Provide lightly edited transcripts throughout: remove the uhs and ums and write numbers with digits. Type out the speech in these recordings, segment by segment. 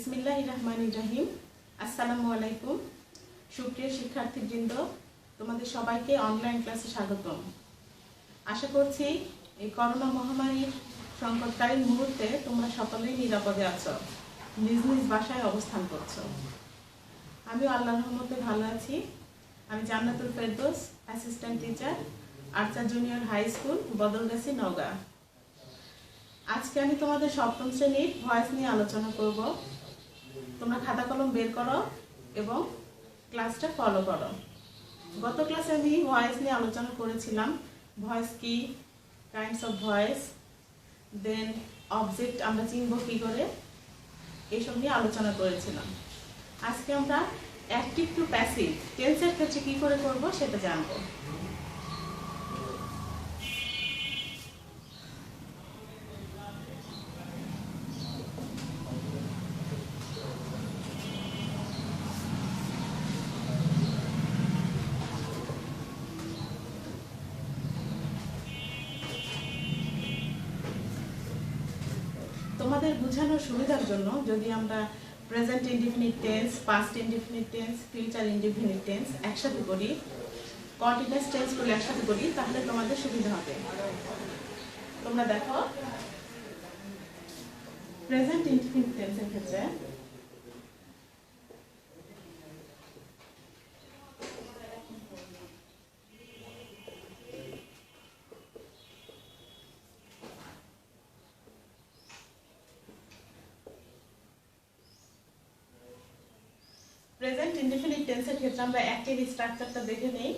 বিসমিল্লাহির রহমানির রহিম। আসসালামু আলাইকুম। সুপ্রিয় শিক্ষার্থীবৃন্দ, তোমাদের সবাইকে অনলাইন ক্লাসে স্বাগতম। আশা করছি এই করোনা মহামারীর সংকটকালীন মুহূর্তে তোমরা সকলেই নিরাপদে আছো, নিজ নিজ বাসায় অবস্থান করছো। আমিও আল্লাহর রহমতে ভালো আছি। আমি Jannatul Ferdous, assistant teacher, Archa junior high school, Badalgachhi, Naogaon. আজকে আমি তোমাদের সপ্তম শ্রেণীর ভয়েস নিয়ে আলোচনা করব। তোমরা খাতা কলম বের করো এবং ক্লাসটা ফলো করো। গত ক্লাসে আমি ভয়েস নিয়ে আলোচনা করেছিলাম। ভয়েস কি, kinds of voice, then object আমরা চিনব কী করে, এইসব নিয়ে আলোচনা করেছিলাম। আজকে আমরা অ্যাক্টিভ টু প্যাসিভ টেন্সের ক্ষেত্রে কী করে করব সেটা জানবো। তোমাদের বোঝানোর সুবিধার জন্য যদি আমরা present indefinite tense, past indefinite tense, future indefinite tense একসাথে করি, কন্টিনিউয়াস টেন্সগুলো একসাথে করি, তাহলে তোমাদের সুবিধা হবে। তোমরা দেখো, প্রেজেন্ট ইনডিফিনিট টেন্সের ক্ষেত্রে প্রেজেন্ট ইনডিফিনিট টেন্সের ক্ষেত্রে আমরা অ্যাক্টিভ স্ট্রাকচারটা দেখে নেই।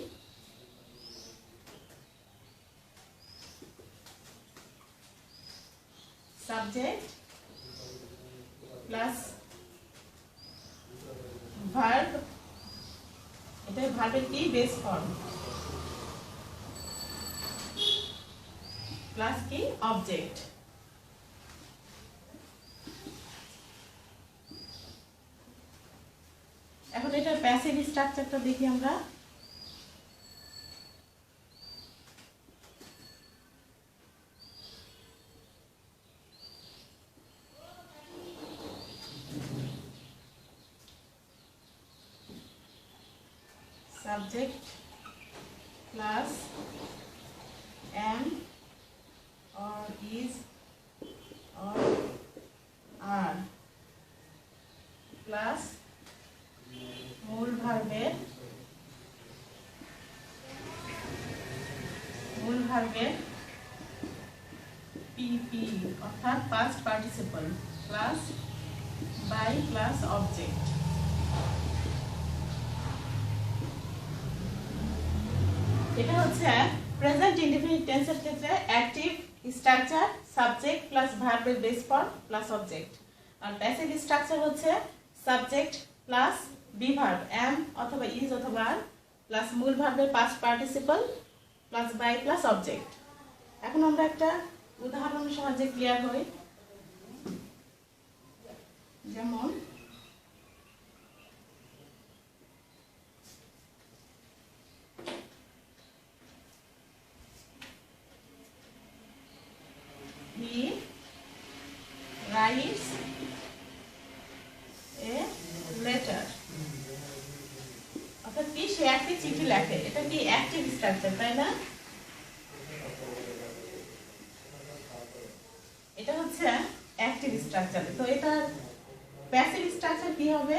সাবজেক্ট প্লাস ভার্ব, এটা ভার্বের কি বেস ফর্ম, প্লাস কি অবজেক্ট। এখন এটার প্যাসিভ স্ট্রাকচারটা দেখি আমরা। Subject plus am or is or are plus মূল ভার্বের পিপি অর্থাৎ past participle plus by plus object. এটা হচ্ছে প্রেজেন্ট ইনডিফিনিট টেন্সের ক্ষেত্রে অ্যাক্টিভ স্ট্রাকচার, সাবজেক্ট প্লাস ভার্বের বেস ফর্ম প্লাস অবজেক্ট। আর প্যাসিভ স্ট্রাকচার হচ্ছে subject plus be verb am অথবা is অথবা are প্লাস মূল ভার্বের past participle plus by plus object. এখন আমরা একটা উদাহরণের সাহায্যে ক্লিয়ার হই। যেমন he writes a letter, অর্থাৎ কি সে একটি চিঠি লেখে। এটা কি অ্যাক্টিভ স্ট্রাকচার, তাই না? এটা হচ্ছে অ্যাক্টিভ স্ট্রাকচার। তো এটা প্যাসিভ স্ট্রাকচার কি হবে?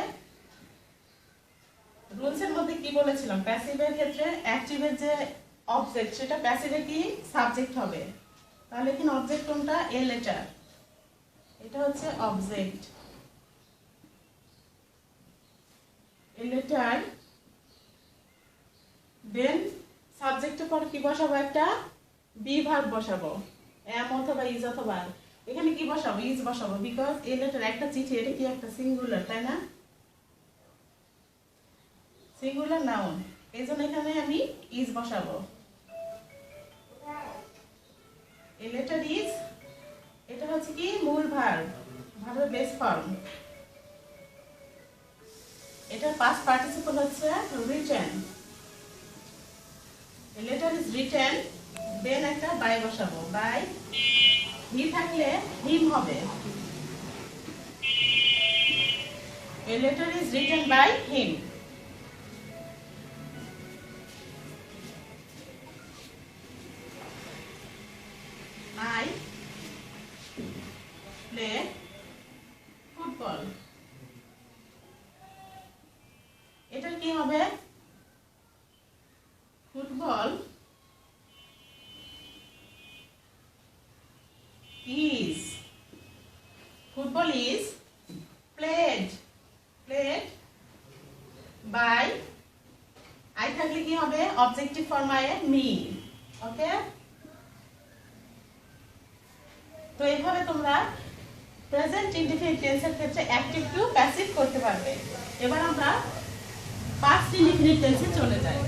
রুলসের মধ্যে কি বলেছিলাম, প্যাসিভের ক্ষেত্রে অ্যাক্টিভের যে অবজেক্ট সেটা প্যাসিভে কি সাবজেক্ট হবে। তাহলে এখানে অবজেক্ট কোনটা? এ লেটার, এটা হচ্ছে অবজেক্ট। এ লেটার, দেন সাবজেক্টের পর কি বসাবো? একটা বি ভার্ব বসাবো, am অথবা is অথবা are। এখানে কি বসাবো? is বসাবো, বিকজ এ লেটার একটা চিঠি, এটা কি একটা সিঙ্গুলার, তাই না? সিঙ্গুলার নাউন, এই জন্য এখানে আমি is বসাবো। এ লেটার is, এটা হচ্ছে কি মূল ভার্ব, ভার্বের বেস ফর্ম। এটার পাস্ট পার্টিসিপল হচ্ছে written। A letter is written, then একটা বাই বসাবো, বাই হি থাকলে হিম হবে। A letter is written by him. I play football. এটা কি হবে? Football is played by I থাকলে কি হবে? Objective ফর্মায়ে me. ওকে, তো এইভাবে তোমরা প্রেজেন্ট ইনডিফিনিট টেন্সের ক্ষেত্রে অ্যাক্টিভ টু প্যাসিভ করতে পারবে। এবার আমরা পাস্ট ইনডিফিনিট টেন্সে চলে যাই।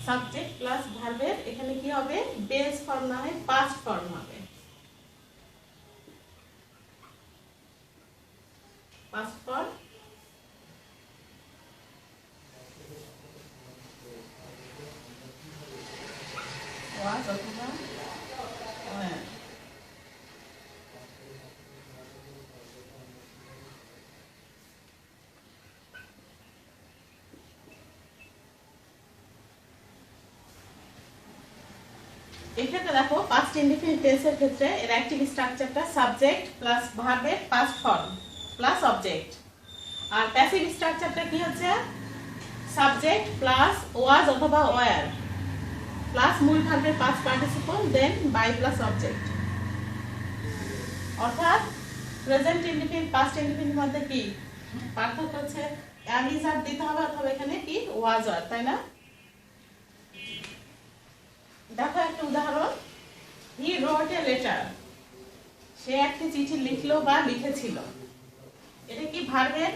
সাবজেক্ট প্লাস ভার্বের এখানে কি হবে? বেস ফর্ম না হয় পাস্ট ফর্ম হবে। পাস্ট ফর্ম was অথবা were। এক্ষেত্রে দেখো পাস্ট ইনডিফিনিট টেন্সের ক্ষেত্রে এর অ্যাক্টিভ স্ট্রাকচারটা সাবজেক্ট প্লাস ভার্বের পাস্ট ফর্ম প্লাস অবজেক্ট, আর প্যাসিভ স্ট্রাকচারটা কি হচ্ছে? সাবজেক্ট প্লাস ওয়াজ অথবা ওয়্যার প্লাস মূল ভার্বের past participle then by plus object. অর্থাৎ প্রেজেন্ট ইনডিফিনিট পাস্ট ইনডিফিনিট মধ্যে কি পার্থক্য হচ্ছে? am is are দিতে হবে অথবা এখানে কি was are, তাই না? দেখো একটা উদাহরণ, হি রোট এ লেটার, সে একটি চিঠি লিখলো বা লিখেছিল। এটা কি ভার্বের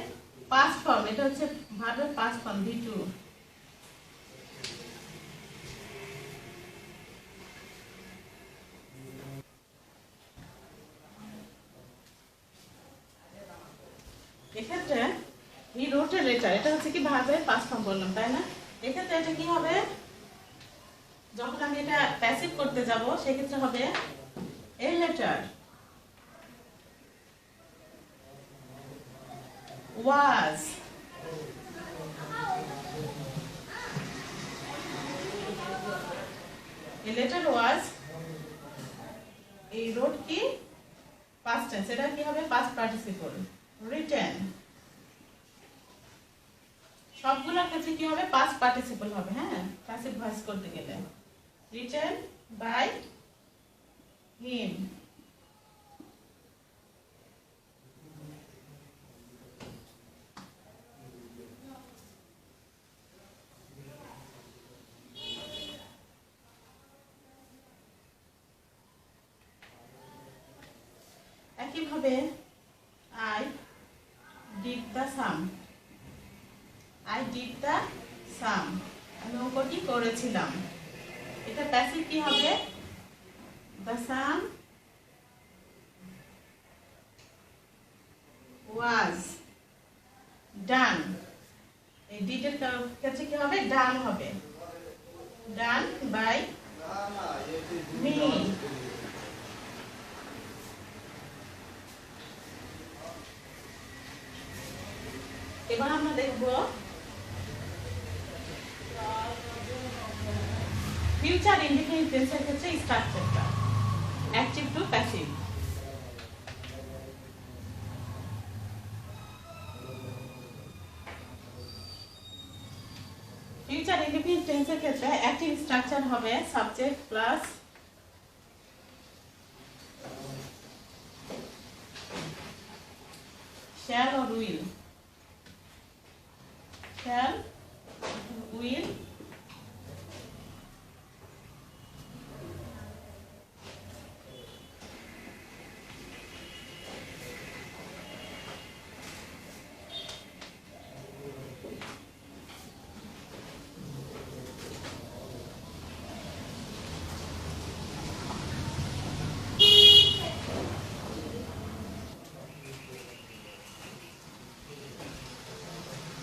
পাস্ট ফর্ম, এটা হচ্ছে ভার্বের পাস্ট ফর্ম V2। এক্ষেত্রে হি রোট এ লেটার এটা হচ্ছে কি ভার্বের পাস্ট ফর্ম বললাম, তাই না? এক্ষেত্রে এটা কি হবে? যখন আমি এটা প্যাসিভ করতে যাব সেক্ষেত্রে হবে a letter was a letter was এই wrote কি past tense, এটা কি হবে? past participle written। সবগুলোর ক্ষেত্রে কি হবে? past participle হবে। হ্যাঁ, প্যাসিভ ভয়েস করতে গেলে written by him। একইভাবে I did the sum, I did the sum, আমি অঙ্কটি করেছিলাম। এটা প্যাসিভ কি হবে? the sum was done। এই did এর ক্ষেত্রে কি হবে? done হবে, done by me। এবার আমরা দেখব ফিউচার ইনডিফিনিট টেন্সের ক্ষেত্রে স্ট্রাকচারটা active to passive. Future indefinite টেন্সের ক্ষেত্রে অ্যাক্টিভ স্ট্রাকচার হবে subject plus shall or will, shall will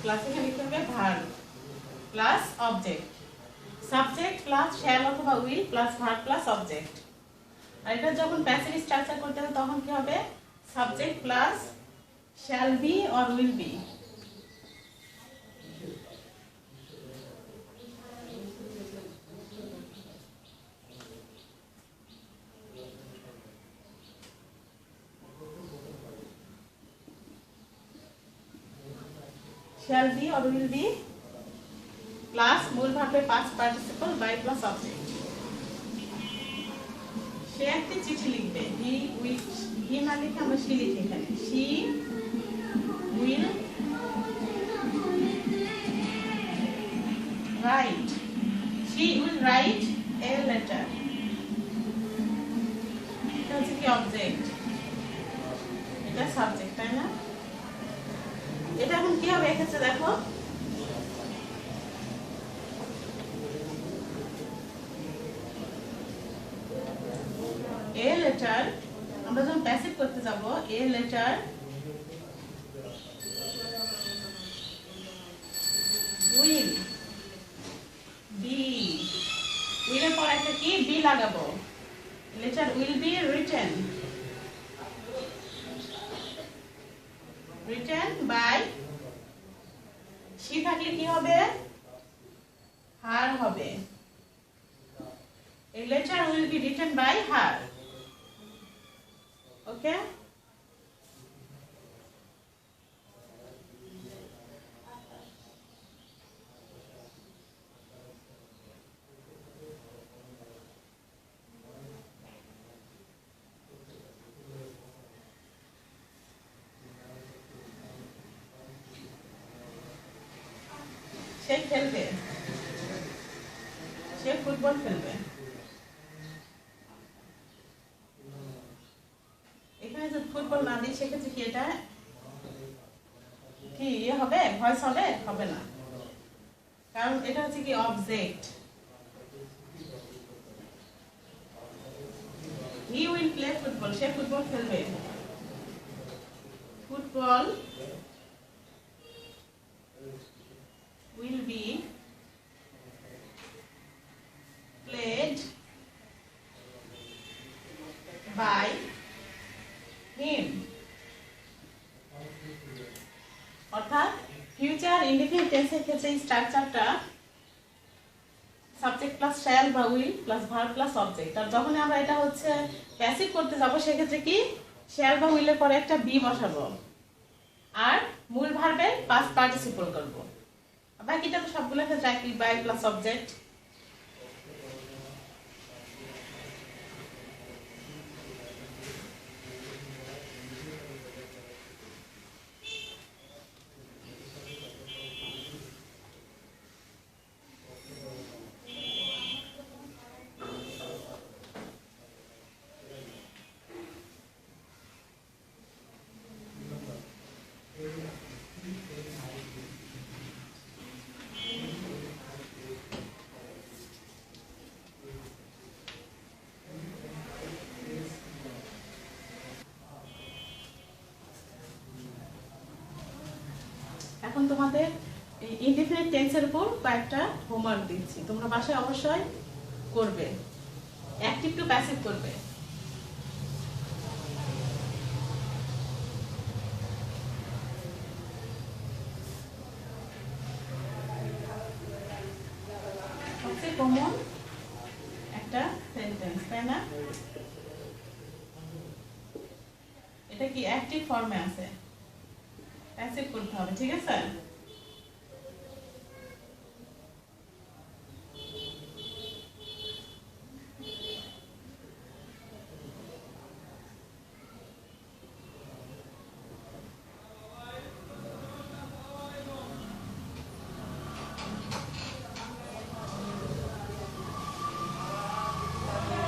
plus এখানে লিখতে হবে verb plus object subject plus shall অথবা will plus verb plus object. আর এটা যখন প্যাসিভ স্ট্রাকচার করতে হবে তখন কি হবে? Subject plus shall be or will be. shall be or will be plus মূল ভার্বের past participle by plus object. সে একটি চিঠি লিখবে, হি না লিখে আমরা she লিখি এখানে। she will write a letter। এটা হচ্ছে কি অবজেক্ট, এটা সাবজেক্ট, তাই না? এটা এখন কি হবে এক্ষেত্রে দেখো, এ লেটার আমরা যখন প্যাসিভ করতে যাব, এ লেটার উইল বি, উইলের পর একটা কি বি লাগাবো, letter will be written by, she থাকলে কি হবে? her হবে। A letter will be written by her. Okay? সে খেলবে, সে ফুটবল খেলবে। এখানে যদি ফুটবল না দিই সেক্ষেত্রে কি এটা কি হবে? ভয়েস হবে? হবে না, কারণ এটা হচ্ছে কি object. He will play football, সে ফুটবল খেলবে। Football will be played by him। অর্থাৎ ফিউচার ইনডিফিনিট টেন্সের ক্ষেত্রে এই স্ট্রাকচারটা সাবজেক্ট প্লাস শ্যাল বা will plus verb plus object. আর যখন আমরা এটা হচ্ছে প্যাসিভ করতে যাব সেক্ষেত্রে কি শ্যাল বা উইলের পরে একটা বি বসাবো আর মূল ভার্বের পাস্ট পার্টিসিপল করব। বাকিটা তো সবগুলো ক্ষেত্রে একই, বাই প্লাস অবজেক্ট। এখন তোমাদের ইনডিফিনিট টেন্সের উপর কয়েকটা হোমওয়ার্ক দিচ্ছি, তোমরা বাসায় অবশ্যই করবে, অ্যাক্টিভ টু প্যাসিভ করবে। সবচেয়ে কমন একটা সেন্টেন্স, তাই না? এটা কি অ্যাক্টিভ ফর্মে আছে, প্যাসিভ করতে হবে, ঠিক আছে?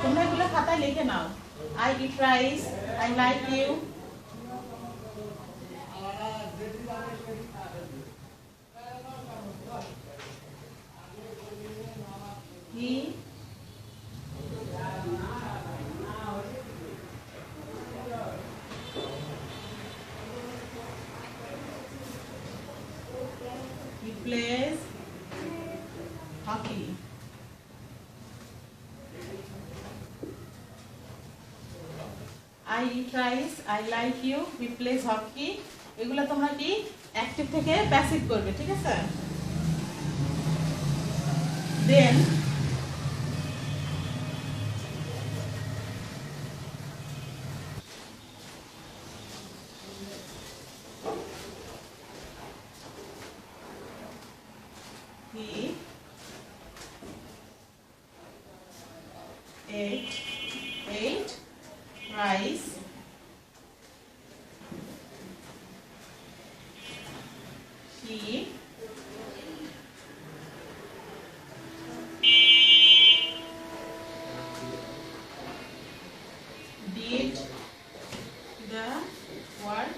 তোমরা এগুলো খাতায় লিখে নাও। I eat rice, I like you. He plays hockey. ট্রাইস, I like you, we plays hockey, এগুলো তোমরা কি অ্যাক্টিভ থেকে প্যাসিভ করবে, ঠিক আছে? দেন he ate rice, he did the work,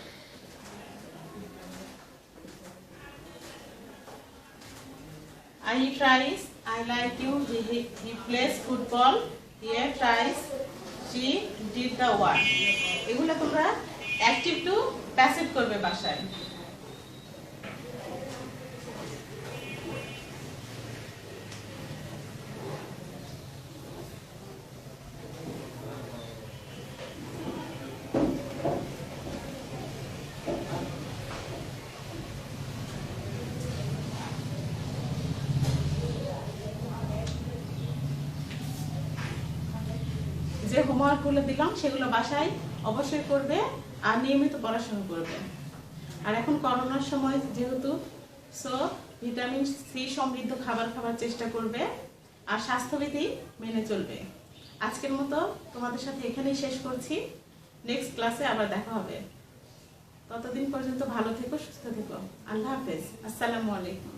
I tries, I like you, he plays football, he tries, she did the work. এগুলো তোমরা অ্যাক্টিভ টু প্যাসিভ করবে বাসায়। যে হোমওয়ার্কগুলো দিলাম সেগুলো বাসায় অবশ্যই করবে আর নিয়মিত পড়াশোনা করবে। আর এখন করোনার সময় যেহেতু ভিটামিন সি সমৃদ্ধ খাবার খাবার চেষ্টা করবে আর স্বাস্থ্যবিধি মেনে চলবে। আজকের মতো তোমাদের সাথে এখানেই শেষ করছি। নেক্সট ক্লাসে আবার দেখা হবে। ততদিন পর্যন্ত ভালো থেকো, সুস্থ থেকো। আল্লাহ হাফেজ। আসসালামু আলাইকুম।